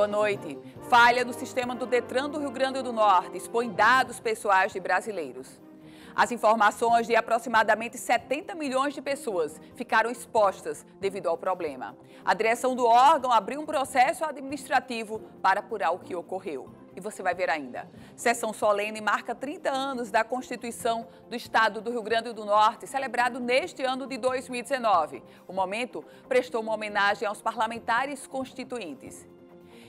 Boa noite. Falha no sistema do Detran do Rio Grande do Norte expõe dados pessoais de brasileiros. As informações de aproximadamente 70 milhões de pessoas ficaram expostas devido ao problema. A direção do órgão abriu um processo administrativo para apurar o que ocorreu. E você vai ver ainda. Sessão solene marca 30 anos da Constituição do Estado do Rio Grande do Norte, celebrado neste ano de 2019. O momento prestou uma homenagem aos parlamentares constituintes.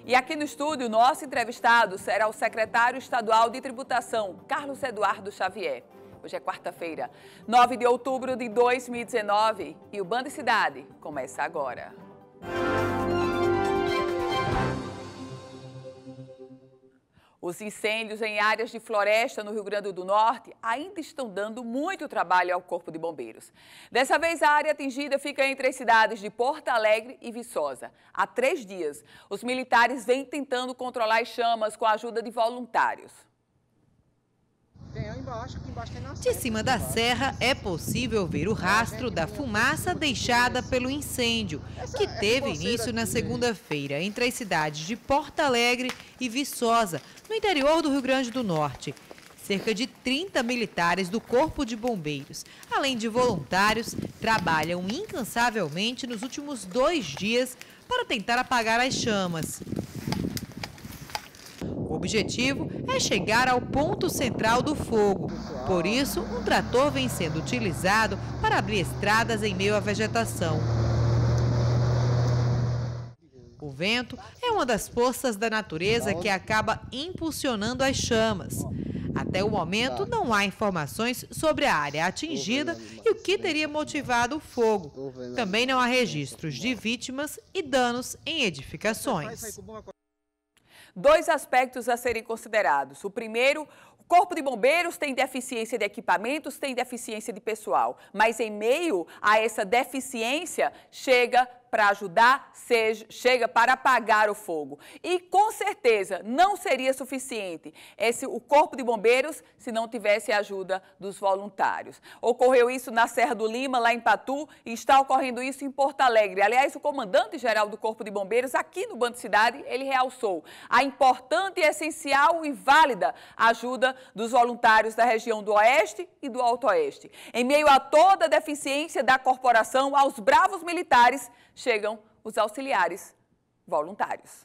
E aqui no estúdio, nosso entrevistado será o secretário estadual de tributação, Carlos Eduardo Xavier. Hoje é quarta-feira, 9 de outubro de 2019 e o Band Cidade começa agora. Os incêndios em áreas de floresta no Rio Grande do Norte ainda estão dando muito trabalho ao Corpo de Bombeiros. Dessa vez, a área atingida fica entre as cidades de Porto Alegre e Viçosa. Há 3 dias, os militares vêm tentando controlar as chamas com a ajuda de voluntários. De cima da serra é possível ver o rastro da fumaça deixada pelo incêndio, que teve início na segunda-feira entre as cidades de Porto Alegre e Viçosa, no interior do Rio Grande do Norte. Cerca de 30 militares do Corpo de Bombeiros, além de voluntários, trabalham incansavelmente nos últimos 2 dias para tentar apagar as chamas. O objetivo é chegar ao ponto central do fogo. Por isso, um trator vem sendo utilizado para abrir estradas em meio à vegetação. O vento é uma das forças da natureza que acaba impulsionando as chamas. Até o momento, não há informações sobre a área atingida e o que teria motivado o fogo. Também não há registros de vítimas e danos em edificações. 2 aspectos a serem considerados. O primeiro, o Corpo de Bombeiros tem deficiência de equipamentos, tem deficiência de pessoal, mas em meio a essa deficiência chega para ajudar, chega para apagar o fogo. E com certeza não seria suficiente o Corpo de Bombeiros se não tivesse a ajuda dos voluntários. Ocorreu isso na Serra do Lima, lá em Patu, e está ocorrendo isso em Porto Alegre. Aliás, o comandante-geral do Corpo de Bombeiros, aqui no Band Cidade, ele realçou a importante, essencial e válida ajuda dos voluntários da região do Oeste e do Alto Oeste. Em meio a toda a deficiência da corporação, aos bravos militares, chegam os auxiliares voluntários.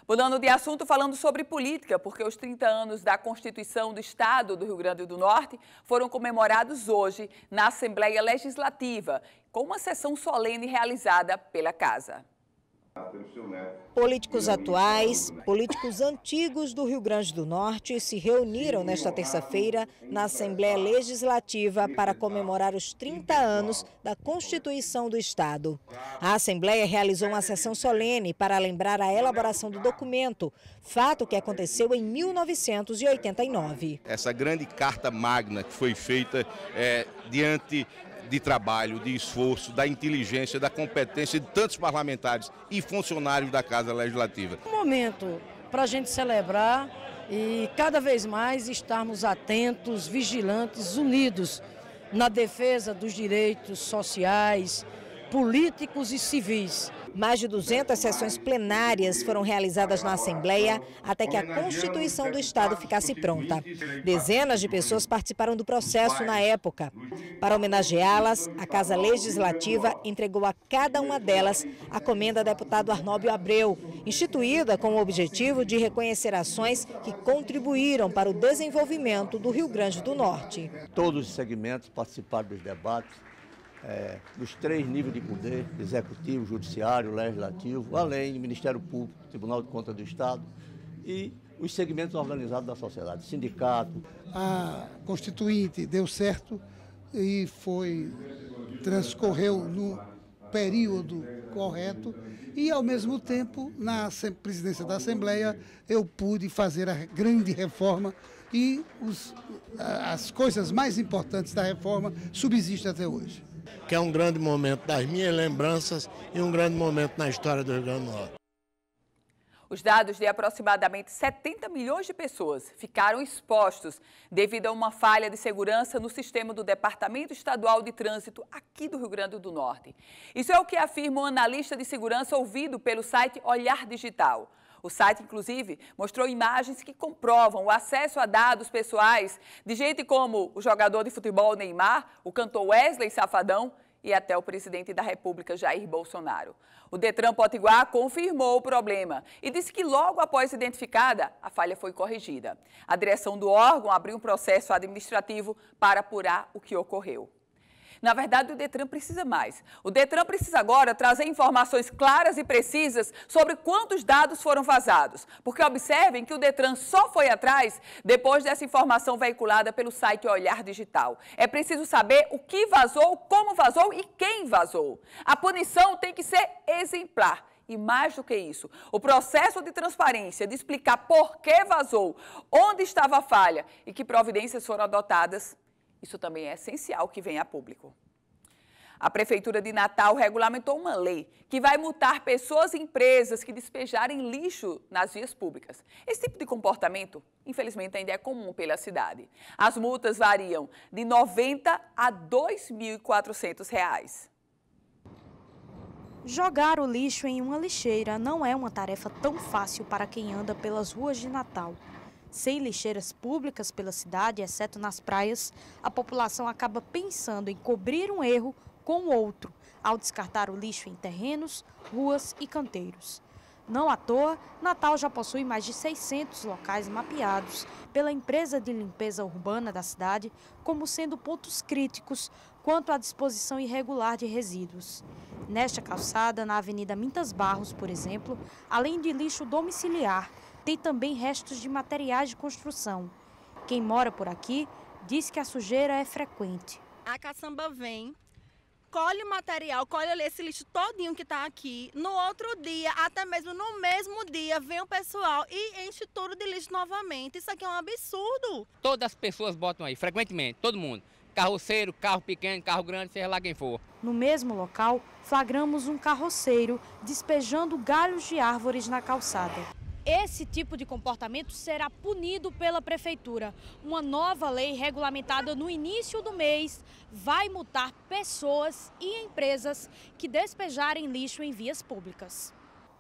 Mudando de assunto, falando sobre política, porque os 30 anos da Constituição do Estado do Rio Grande do Norte foram comemorados hoje na Assembleia Legislativa, com uma sessão solene realizada pela Casa. Políticos atuais, políticos antigos do Rio Grande do Norte se reuniram nesta terça-feira na Assembleia Legislativa para comemorar os 30 anos da Constituição do Estado. A Assembleia realizou uma sessão solene para lembrar a elaboração do documento, fato que aconteceu em 1989. Essa grande carta magna que foi feita diante de trabalho, de esforço, da inteligência, da competência de tantos parlamentares e funcionários da Casa Legislativa. Um momento para a gente celebrar e cada vez mais estarmos atentos, vigilantes, unidos na defesa dos direitos sociais, políticos e civis. Mais de 200 sessões plenárias foram realizadas na Assembleia até que a Constituição do Estado ficasse pronta. Dezenas de pessoas participaram do processo na época. Para homenageá-las, a Casa Legislativa entregou a cada uma delas a comenda deputado Arnóbio Abreu, instituída com o objetivo de reconhecer ações que contribuíram para o desenvolvimento do Rio Grande do Norte. Todos os segmentos participaram dos debates. Dos 3 níveis de poder, executivo, judiciário, legislativo, além do Ministério Público, Tribunal de Contas do Estado e os segmentos organizados da sociedade, sindicato. A Constituinte deu certo e transcorreu no período correto e, ao mesmo tempo, na presidência da Assembleia, eu pude fazer a grande reforma e as coisas mais importantes da reforma subsistem até hoje. Que é um grande momento das minhas lembranças e um grande momento na história do Rio Grande do Norte. Os dados de aproximadamente 70 milhões de pessoas ficaram expostos devido a uma falha de segurança no sistema do Departamento Estadual de Trânsito aqui do Rio Grande do Norte. Isso é o que afirma um analista de segurança ouvido pelo site Olhar Digital. O site, inclusive, mostrou imagens que comprovam o acesso a dados pessoais de gente como o jogador de futebol Neymar, o cantor Wesley Safadão e até o presidente da República, Jair Bolsonaro. O Detran Potiguar confirmou o problema e disse que logo após identificada, a falha foi corrigida. A direção do órgão abriu um processo administrativo para apurar o que ocorreu. Na verdade, o Detran precisa mais. O Detran precisa agora trazer informações claras e precisas sobre quantos dados foram vazados. Porque observem que o Detran só foi atrás depois dessa informação veiculada pelo site Olhar Digital. É preciso saber o que vazou, como vazou e quem vazou. A punição tem que ser exemplar. E mais do que isso, o processo de transparência, de explicar por que vazou, onde estava a falha e que providências foram adotadas, isso também é essencial que venha a público. A Prefeitura de Natal regulamentou uma lei que vai multar pessoas e empresas que despejarem lixo nas vias públicas. Esse tipo de comportamento, infelizmente, ainda é comum pela cidade. As multas variam de R$ 90 a R$ 2.400. Jogar o lixo em uma lixeira não é uma tarefa tão fácil para quem anda pelas ruas de Natal. Sem lixeiras públicas pela cidade, exceto nas praias, a população acaba pensando em cobrir um erro com outro, ao descartar o lixo em terrenos, ruas e canteiros. Não à toa, Natal já possui mais de 600 locais mapeados pela empresa de limpeza urbana da cidade como sendo pontos críticos quanto à disposição irregular de resíduos. Nesta calçada, na Avenida Mintas Barros, por exemplo, além de lixo domiciliar, tem também restos de materiais de construção. Quem mora por aqui diz que a sujeira é frequente. A caçamba vem, colhe o material, colhe esse lixo todinho que está aqui. No outro dia, até mesmo no mesmo dia, vem o pessoal e enche tudo de lixo novamente. Isso aqui é um absurdo. Todas as pessoas botam aí, frequentemente, todo mundo. Carroceiro, carro pequeno, carro grande, seja lá quem for. No mesmo local, flagramos um carroceiro despejando galhos de árvores na calçada. Esse tipo de comportamento será punido pela Prefeitura. Uma nova lei regulamentada no início do mês vai multar pessoas e empresas que despejarem lixo em vias públicas.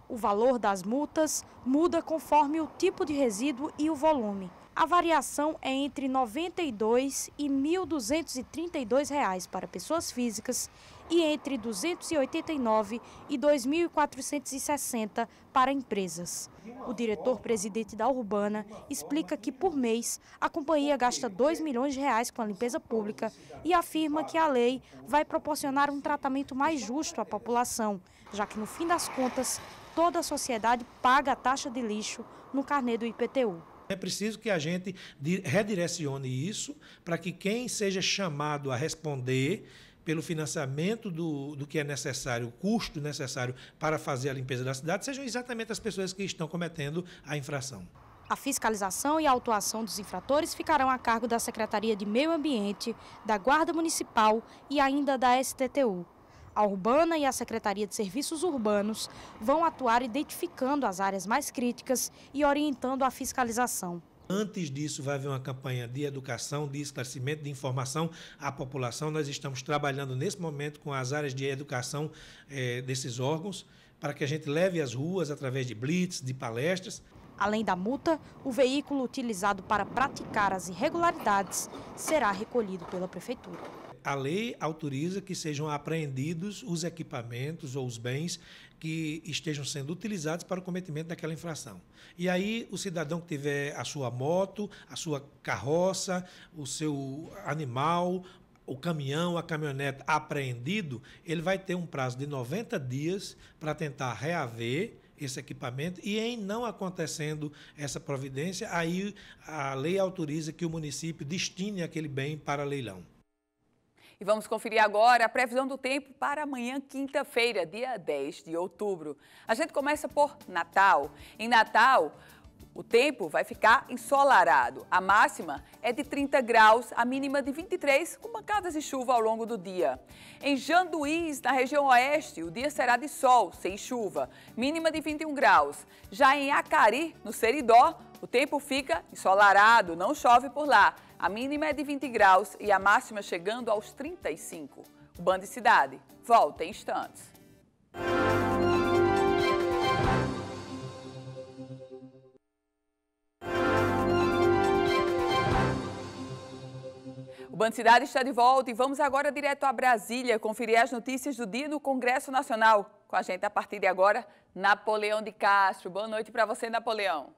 O valor das multas muda conforme o tipo de resíduo e o volume. A variação é entre R$ 92 e R$ 1.232 para pessoas físicas e entre R$ 289 e R$ 2.460 para empresas. O diretor-presidente da Urbana explica que, por mês, a companhia gasta R$ 2 milhões com a limpeza pública e afirma que a lei vai proporcionar um tratamento mais justo à população, já que, no fim das contas, toda a sociedade paga a taxa de lixo no carnê do IPTU. É preciso que a gente redirecione isso para que quem seja chamado a responder pelo financiamento do que é necessário, o custo necessário para fazer a limpeza da cidade, sejam exatamente as pessoas que estão cometendo a infração. A fiscalização e a autuação dos infratores ficarão a cargo da Secretaria de Meio Ambiente, da Guarda Municipal e ainda da STTU. A Urbana e a Secretaria de Serviços Urbanos vão atuar identificando as áreas mais críticas e orientando a fiscalização. Antes disso, vai haver uma campanha de educação, de esclarecimento, de informação à população. Nós estamos trabalhando nesse momento com as áreas de educação desses órgãos, para que a gente leve às ruas através de blitz, de palestras. Além da multa, o veículo utilizado para praticar as irregularidades será recolhido pela Prefeitura. A lei autoriza que sejam apreendidos os equipamentos ou os bens que estejam sendo utilizados para o cometimento daquela infração. E aí o cidadão que tiver a sua moto, a sua carroça, o seu animal, o caminhão, a caminhonete apreendido, ele vai ter um prazo de 90 dias para tentar reaver esse equipamento e, em não acontecendo essa providência, aí a lei autoriza que o município destine aquele bem para leilão. E vamos conferir agora a previsão do tempo para amanhã, quinta-feira, dia 10 de outubro. A gente começa por Natal. Em Natal, O tempo vai ficar ensolarado. A máxima é de 30 graus, a mínima de 23, com pancadas de chuva ao longo do dia. Em Janduís, na região oeste, o dia será de sol, sem chuva, mínima de 21 graus. Já em Acari, no Seridó, o tempo fica ensolarado, não chove por lá. A mínima é de 20 graus e a máxima chegando aos 35. O Band Cidade volta em instantes. O Band Cidade está de volta e vamos agora direto a Brasília conferir as notícias do dia no Congresso Nacional. Com a gente a partir de agora, Napoleão de Castro. Boa noite para você, Napoleão.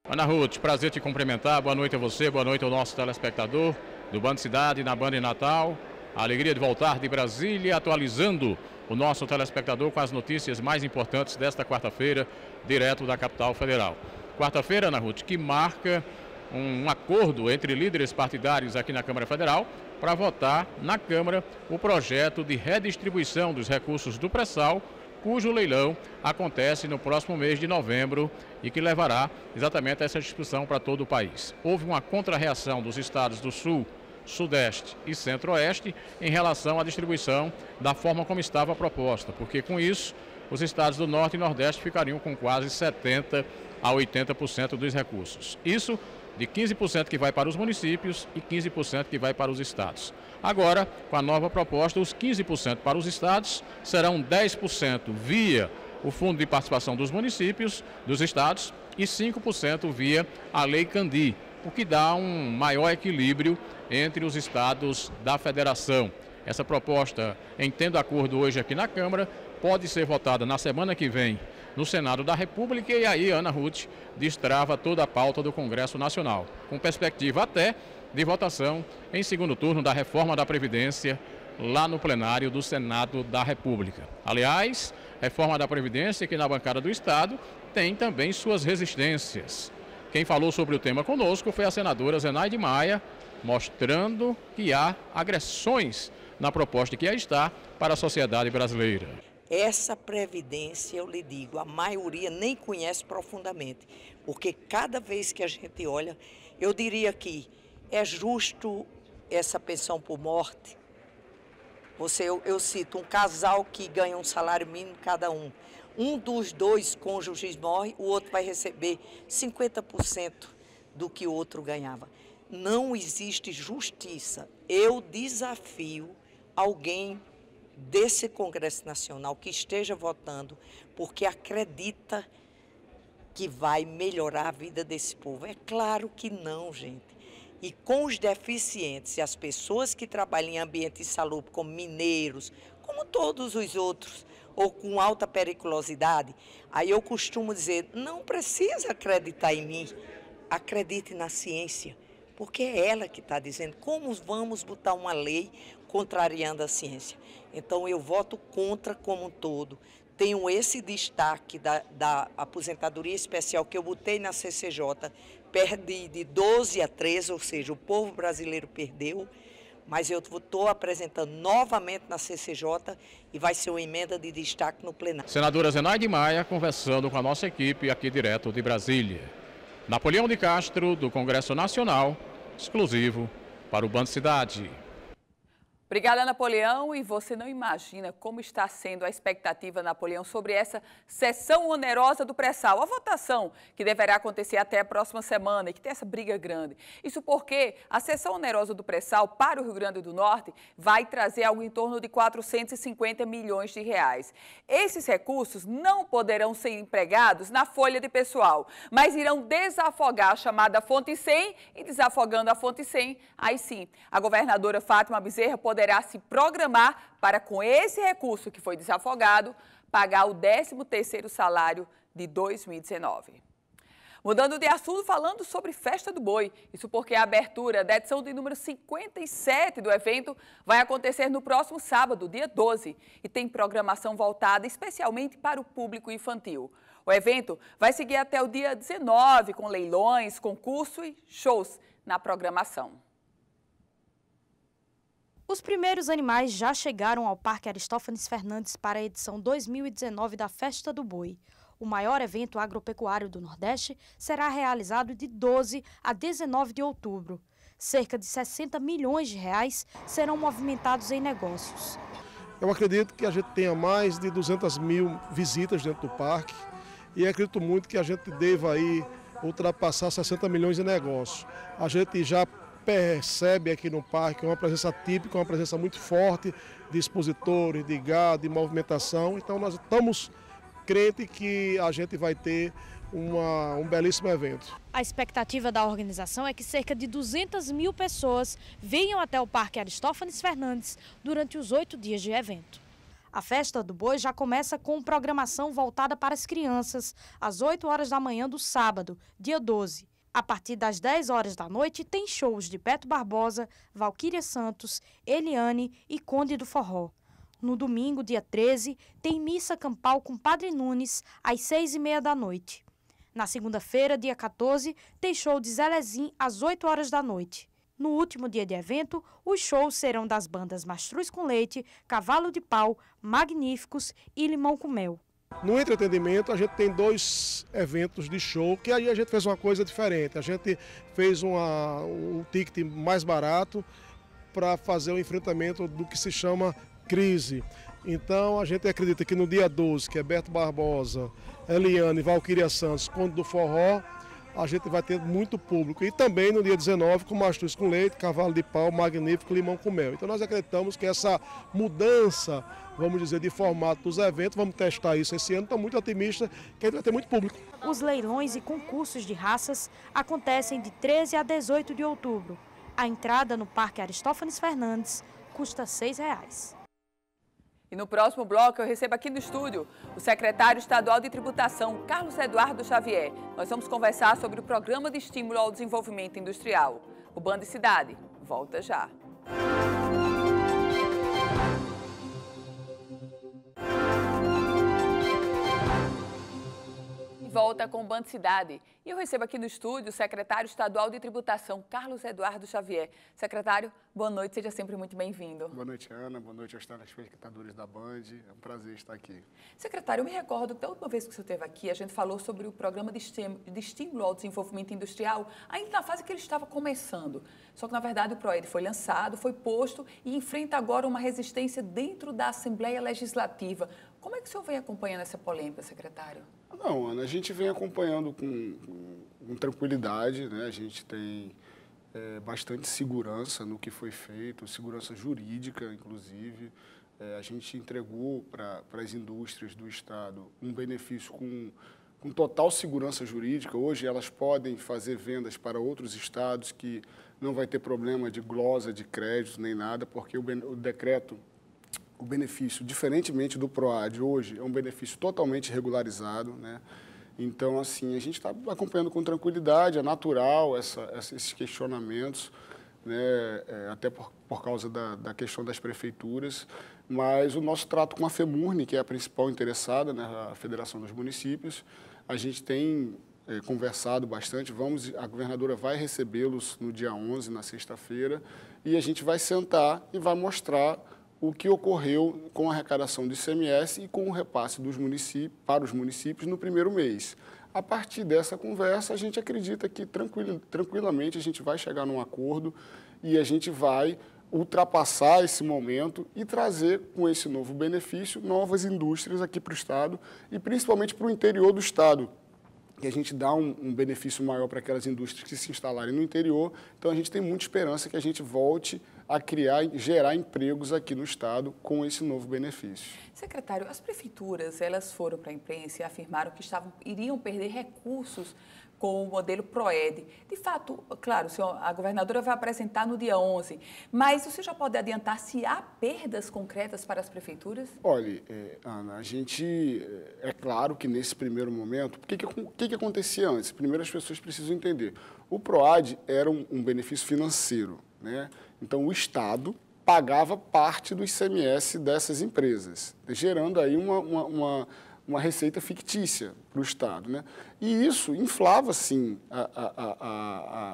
Ana Ruth, prazer te cumprimentar. Boa noite a você, boa noite ao nosso telespectador do Band Cidade, na Band Natal. A alegria de voltar de Brasília, atualizando o nosso telespectador com as notícias mais importantes desta quarta-feira, direto da capital federal. Quarta-feira, Ana Ruth, que marca um acordo entre líderes partidários aqui na Câmara Federal para votar na Câmara o projeto de redistribuição dos recursos do pré-sal, cujo leilão acontece no próximo mês de novembro e que levará exatamente a essa discussão para todo o país. Houve uma contra-reação dos estados do Sul, Sudeste e Centro-Oeste em relação à distribuição da forma como estava proposta, porque com isso os estados do Norte e Nordeste ficariam com quase 70% a 80% dos recursos. Isso de 15% que vai para os municípios e 15% que vai para os estados. Agora, com a nova proposta, os 15% para os estados serão 10% via o Fundo de Participação dos Municípios, dos estados, e 5% via a Lei Candir, o que dá um maior equilíbrio entre os estados da federação. Essa proposta, em tendo acordo hoje aqui na Câmara, pode ser votada na semana que vem no Senado da República e aí, Ana Ruth, destrava toda a pauta do Congresso Nacional, com perspectiva até de votação em segundo turno da reforma da Previdência lá no plenário do Senado da República. Aliás, reforma da Previdência que na bancada do Estado tem também suas resistências. Quem falou sobre o tema conosco foi a senadora Zenaide Maia, mostrando que há agressões na proposta que aí está para a sociedade brasileira. Essa previdência, eu lhe digo, a maioria nem conhece profundamente, porque cada vez que a gente olha, eu diria que é justo essa pensão por morte. Eu cito um casal que ganha um salário mínimo cada um. Um dos dois cônjuges morre, o outro vai receber 50% do que o outro ganhava. Não existe justiça. Eu desafio alguém desse Congresso Nacional que esteja votando porque acredita que vai melhorar a vida desse povo. É claro que não, gente. E com os deficientes e as pessoas que trabalham em ambiente insalubre, como mineiros, como todos os outros, ou com alta periculosidade, aí eu costumo dizer, não precisa acreditar em mim, acredite na ciência, porque é ela que está dizendo como vamos botar uma lei contrariando a ciência. Então, eu voto contra como um todo. Tenho esse destaque da aposentadoria especial que eu botei na CCJ, perdi de 12 a 13, ou seja, o povo brasileiro perdeu, mas eu estou apresentando novamente na CCJ e vai ser uma emenda de destaque no plenário. Senadora Zenaide Maia conversando com a nossa equipe aqui direto de Brasília. Napoleão de Castro, do Congresso Nacional, exclusivo para o Band Cidade. Obrigada, Napoleão. E você não imagina como está sendo a expectativa, Napoleão, sobre essa sessão onerosa do pré-sal. A votação que deverá acontecer até a próxima semana e que tem essa briga grande. Isso porque a sessão onerosa do pré-sal para o Rio Grande do Norte vai trazer algo em torno de 450 milhões de reais. Esses recursos não poderão ser empregados na folha de pessoal, mas irão desafogar a chamada Fonte 100 e desafogando a Fonte 100, aí sim, a governadora Fátima Bezerra poderá se programar para, com esse recurso que foi desafogado, pagar o 13º salário de 2019. Mudando de assunto, falando sobre Festa do Boi. Isso porque a abertura da edição de número 57 do evento vai acontecer no próximo sábado, dia 12, e tem programação voltada especialmente para o público infantil. O evento vai seguir até o dia 19, com leilões, concurso e shows na programação. Os primeiros animais já chegaram ao Parque Aristófanes Fernandes para a edição 2019 da Festa do Boi. O maior evento agropecuário do Nordeste será realizado de 12 a 19 de outubro. Cerca de 60 milhões de reais serão movimentados em negócios. Eu acredito que a gente tenha mais de 200 mil visitas dentro do parque e acredito muito que a gente deva aí ultrapassar 60 milhões de negócios. A gente já percebe aqui no parque uma presença típica, uma presença muito forte de expositores, de gado, de movimentação. Então nós estamos crentes que a gente vai ter um belíssimo evento. A expectativa da organização é que cerca de 200 mil pessoas venham até o Parque Aristófanes Fernandes durante os 8 dias de evento. A Festa do Boi já começa com programação voltada para as crianças, às 8 horas da manhã do sábado, dia 12. A partir das 10 horas da noite tem shows de Beto Barbosa, Valquíria Santos, Eliane e Conde do Forró. No domingo, dia 13, tem missa campal com Padre Nunes, às 6h30 da noite. Na segunda-feira, dia 14, tem show de Zelezinho às 8 horas da noite. No último dia de evento, os shows serão das bandas Mastruz com Leite, Cavalo de Pau, Magníficos e Limão com Mel. No entretenimento, a gente tem 2 eventos de show, que aí a gente fez uma coisa diferente. A gente fez um ticket mais barato para fazer o enfrentamento do que se chama crise. Então, a gente acredita que no dia 12, que é Beto Barbosa, Eliane, Valquíria Santos, Conde do Forró, a gente vai ter muito público. E também no dia 19, com Mastruz com Leite, Cavalo de Pau, Magnífico, Limão com Mel. Então nós acreditamos que essa mudança, vamos dizer, de formato dos eventos, vamos testar isso esse ano, estamos muito otimistas que a gente vai ter muito público. Os leilões e concursos de raças acontecem de 13 a 18 de outubro. A entrada no Parque Aristófanes Fernandes custa R$ 6. E no próximo bloco eu recebo aqui no estúdio o secretário estadual de tributação, Carlos Eduardo Xavier. Nós vamos conversar sobre o Programa de Estímulo ao Desenvolvimento Industrial. O Band Cidade volta já. Volta com o Band Cidade. E eu recebo aqui no estúdio o secretário estadual de tributação, Carlos Eduardo Xavier. Secretário, boa noite, seja sempre muito bem-vindo. Boa noite, Ana. Boa noite aos telespectadores da Band. É um prazer estar aqui. Secretário, eu me recordo que da última vez que o senhor esteve aqui, a gente falou sobre o Programa de Estímulo ao Desenvolvimento Industrial, ainda na fase que ele estava começando. Só que, na verdade, o PROED foi lançado, foi posto e enfrenta agora uma resistência dentro da Assembleia Legislativa. Como é que o senhor vem acompanhando essa polêmica, secretário? Não, Ana, a gente vem acompanhando com tranquilidade, né? A gente tem bastante segurança no que foi feito, segurança jurídica, inclusive. A gente entregou para as indústrias do Estado um benefício com total segurança jurídica. Hoje elas podem fazer vendas para outros estados que não vai ter problema de glosa de crédito nem nada, porque o decreto, o benefício, diferentemente do PROAD, hoje é um benefício totalmente regularizado, né? Então, assim, a gente está acompanhando com tranquilidade, é natural esses questionamentos, né? Até por causa da questão das prefeituras, mas o nosso trato com a FEMURNE, que é a principal interessada, né? A Federação dos Municípios, a gente tem conversado bastante, a governadora vai recebê-los no dia 11, na sexta-feira, e a gente vai sentar e vai mostrar o que ocorreu com a arrecadação do ICMS e com o repasse para os municípios no primeiro mês. A partir dessa conversa, a gente acredita que tranquilamente a gente vai chegar num acordo e a gente vai ultrapassar esse momento e trazer com esse novo benefício novas indústrias aqui para o Estado e principalmente para o interior do Estado, que a gente dá um benefício maior para aquelas indústrias que se instalarem no interior. Então, a gente tem muita esperança que a gente volte a criar e gerar empregos aqui no Estado com esse novo benefício. Secretário, as prefeituras, elas foram para a imprensa e afirmaram que iriam perder recursos com o modelo PROED. De fato, claro, a governadora vai apresentar no dia 11, mas você já pode adiantar se há perdas concretas para as prefeituras? Olha, Ana, a gente, é claro que nesse primeiro momento, o que acontecia antes? Primeiro as pessoas precisam entender, o PROAD era um benefício financeiro, né? Então o Estado pagava parte do ICMS dessas empresas, gerando aí uma receita fictícia para o Estado, né? E isso inflava, sim,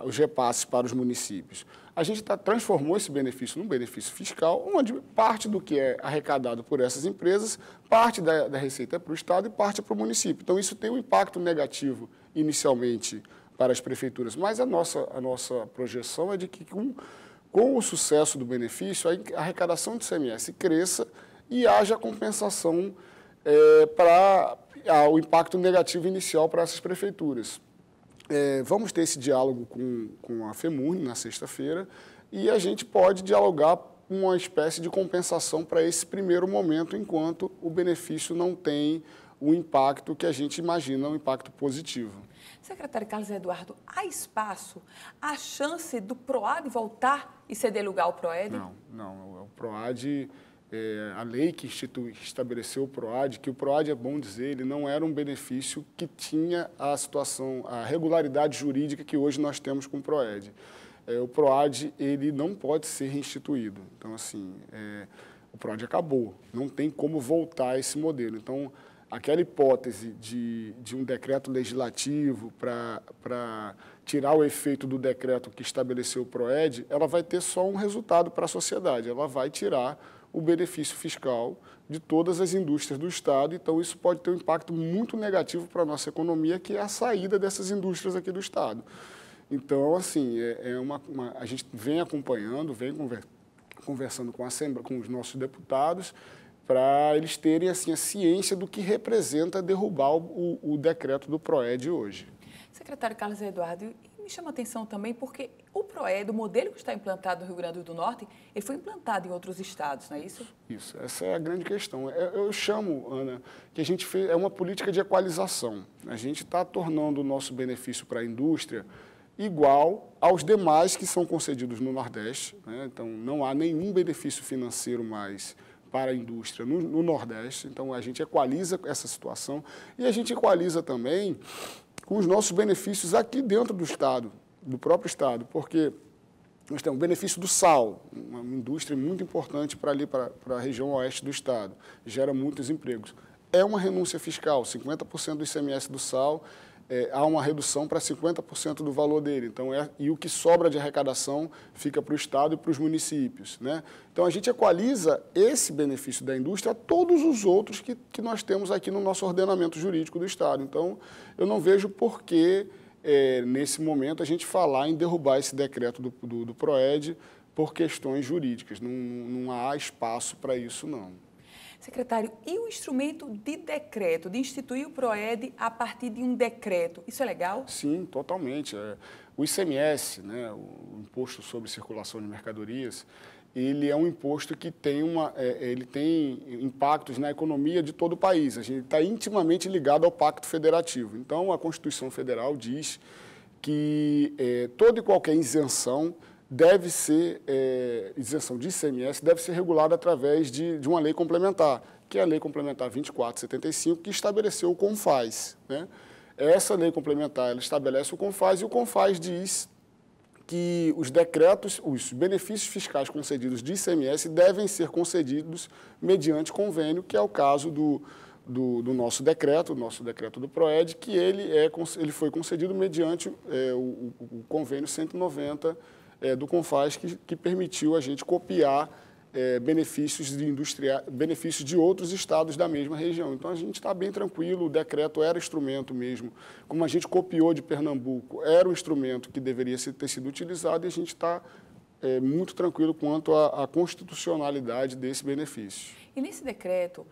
os repasses para os municípios. A gente transformou esse benefício num benefício fiscal, onde parte do que é arrecadado por essas empresas, parte da receita é para o Estado e parte é para o município. Então, isso tem um impacto negativo, inicialmente, para as prefeituras. Mas a nossa projeção é de que, com o sucesso do benefício, a arrecadação do ICMS cresça e haja compensação para o impacto negativo inicial para essas prefeituras. Vamos ter esse diálogo com a FEMURNE na sexta-feira e a gente pode dialogar uma espécie de compensação para esse primeiro momento, enquanto o benefício não tem o impacto que a gente imagina, um impacto positivo. Secretário Carlos Eduardo, há espaço, há chance do PROAD voltar e ceder lugar ao PROED? Não. O PROAD, a lei que estabeleceu o PROAD, que o PROAD, é bom dizer, ele não era um benefício que tinha a regularidade jurídica que hoje nós temos com o PROED. O PROAD, ele não pode ser reinstituído. Então, assim, o PROAD acabou, não tem como voltar a esse modelo. Então, aquela hipótese de um decreto legislativo para tirar o efeito do decreto que estabeleceu o PROED, ela vai ter só um resultado para a sociedade, ela vai tirar o benefício fiscal de todas as indústrias do Estado, então isso pode ter um impacto muito negativo para a nossa economia, que é a saída dessas indústrias aqui do Estado. Então, assim, a gente vem acompanhando, vem conversando com os nossos deputados, para eles terem assim, a ciência do que representa derrubar o decreto do PROED hoje. Secretário Carlos Eduardo, me chama a atenção também porque o PROED, o modelo que está implantado no Rio Grande do Norte, ele foi implantado em outros estados, não é isso? Isso, essa é a grande questão. Eu chamo, Ana, que a gente fez uma política de equalização. A gente está tornando o nosso benefício para a indústria igual aos demais que são concedidos no Nordeste, né? Então, não há nenhum benefício financeiro mais para a indústria no Nordeste. Então, a gente equaliza essa situação e a gente equaliza também com os nossos benefícios aqui dentro do Estado, do próprio Estado, porque nós temos o benefício do sal, uma indústria muito importante para a região oeste do Estado, gera muitos empregos. É uma renúncia fiscal, 50% do ICMS do sal, há uma redução para 50% do valor dele. Então, e o que sobra de arrecadação fica para o Estado e para os municípios, né? Então, a gente equaliza esse benefício da indústria a todos os outros que nós temos aqui no nosso ordenamento jurídico do Estado. Então, eu não vejo por que, nesse momento, a gente falar em derrubar esse decreto do PROED por questões jurídicas. Não há espaço para isso, não. Secretário, e o instrumento de decreto, de instituir o PROED a partir de um decreto, isso é legal? Sim, totalmente. O ICMS, né, o Imposto sobre Circulação de Mercadorias, ele é um imposto que tem ele tem impactos na economia de todo o país. A gente está intimamente ligado ao Pacto Federativo. Então, a Constituição Federal diz que toda e qualquer isenção deve ser, isenção de ICMS, deve ser regulada através de uma lei complementar, que é a Lei Complementar 2475, que estabeleceu o CONFAS, né? Essa lei complementar, ela estabelece o CONFAS e o CONFAS diz que os decretos, os benefícios fiscais concedidos de ICMS devem ser concedidos mediante convênio, que é o caso do nosso decreto do PROED, que ele foi concedido mediante o convênio 190 do CONFAS, que permitiu a gente copiar benefícios de outros estados da mesma região. Então, a gente está bem tranquilo, o decreto era instrumento mesmo, como a gente copiou de Pernambuco, era um instrumento que deveria ter sido utilizado e a gente está muito tranquilo quanto à constitucionalidade desse benefício. E nesse decreto,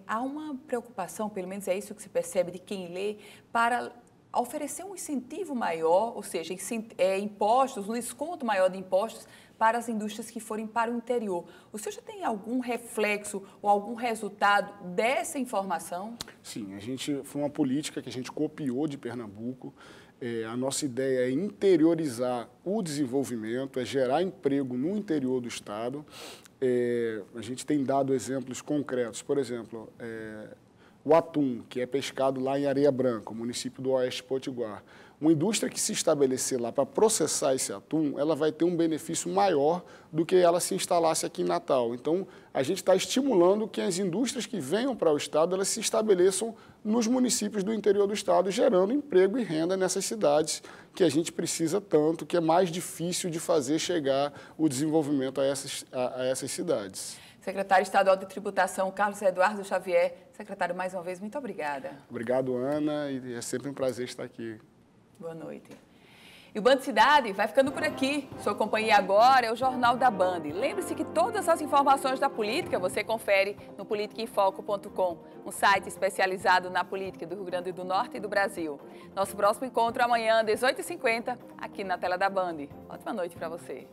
há uma preocupação, pelo menos é isso que se percebe de quem lê, para oferecer um incentivo maior, ou seja, impostos, um desconto maior de impostos para as indústrias que forem para o interior. O senhor já tem algum reflexo ou algum resultado dessa informação? Sim, foi uma política que a gente copiou de Pernambuco. A nossa ideia é interiorizar o desenvolvimento, é gerar emprego no interior do Estado. A gente tem dado exemplos concretos, por exemplo, o atum, que é pescado lá em Areia Branca, o município do Oeste Potiguar. Uma indústria que se estabelecer lá para processar esse atum, ela vai ter um benefício maior do que ela se instalasse aqui em Natal. Então, a gente está estimulando que as indústrias que venham para o estado, elas se estabeleçam nos municípios do interior do estado, gerando emprego e renda nessas cidades que a gente precisa tanto, que é mais difícil de fazer chegar o desenvolvimento a essas cidades. Secretário Estadual de Tributação, Carlos Eduardo Xavier. Secretário, mais uma vez, muito obrigada. Obrigado, Ana, e é sempre um prazer estar aqui. Boa noite. E o Band Cidade vai ficando por aqui. Sua companhia agora é o Jornal da Band. Lembre-se que todas as informações da política você confere no politicaemfoco.com, um site especializado na política do Rio Grande do Norte e do Brasil. Nosso próximo encontro amanhã, às 18h50, aqui na tela da Band. Ótima noite para você.